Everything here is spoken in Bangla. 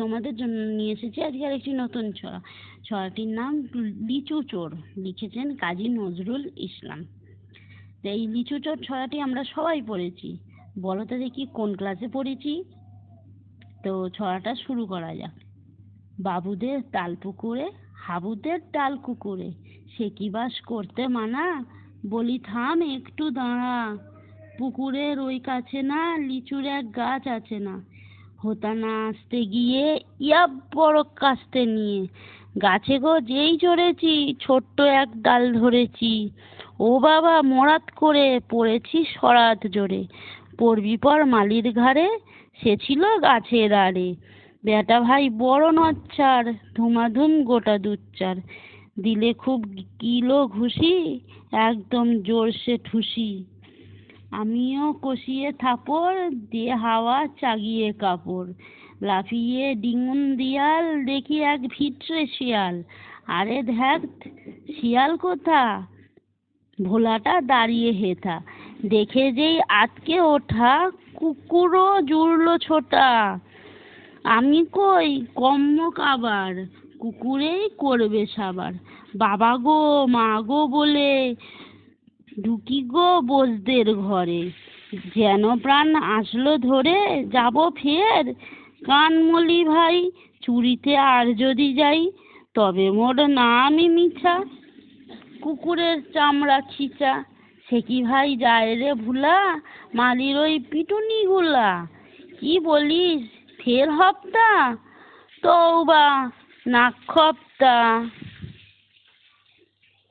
তোমাদের জন্য নিয়ে এসেছি আজকে একটি নতুন ছড়া। ছড়াটির নাম লিচু চোর, লিখেছেন কাজী নজরুল ইসলাম। তো এই লিচু চোর ছড়াটি আমরা সবাই পড়েছি। বলো তো দেখি কোন ক্লাসে পড়েছি? তো ছড়াটা শুরু করা যাক। বাবুদের তাল পুকুরে, হাবুদের ডাল কুকুরে, সে কি বাস করতে মানা, বলি থাম একটু দাঁড়া, পুকুরের ওই কাছে না লিচুর এক গাছ আছে না, হোতা না আসতে গিয়ে ইয়া বড় কাস্তে নিয়ে, গাছে গো যেই চড়েছি ছোট্ট এক ডাল ধরেছি, ও বাবা মরাত করে পড়েছি সরাত জোরে, পড়বি পর মালির ঘাড়ে, সে ছিল গাছের আড়ে, বেটা ভাই বড় নচ্ছার, ধুমাধুম গোটা দুচ্চার, দিলে খুব কিলো ঘুষি, একদম জোরসে ঠুসি, আমিও কষিয়ে থাপড়, দিয়ে হাওয়া চাগিয়ে কাপড়, লাফিয়ে ডিঙুন দিয়াল, দেখি এক ভিটরে শিয়াল, আরে ধ্যাত শিয়াল কোথা, ভোলাটা দাঁড়িয়ে হেথা, দেখে যেই আতকে ওঠা, কুকুরও জুড়লো ছোটা, আমি কই কম্মক আবার, কুকুরেই করবে সাবার, বাবা গো মা গো বলে ঢুকি গো বোসদের ঘরে, যেন প্রাণ আসলো ধরে যাব ফের, কান মলি ভাই চুরিতে আর যদি যাই, তবে মোর নামই মিছা, কুকুরের চামড়া খিচা, সে কি ভাই যায় রে ভুলা, মালির ওই পিটুনি গুলা, কি বলিস ফের হপ্তা, তৌবা নাক খপ্তা।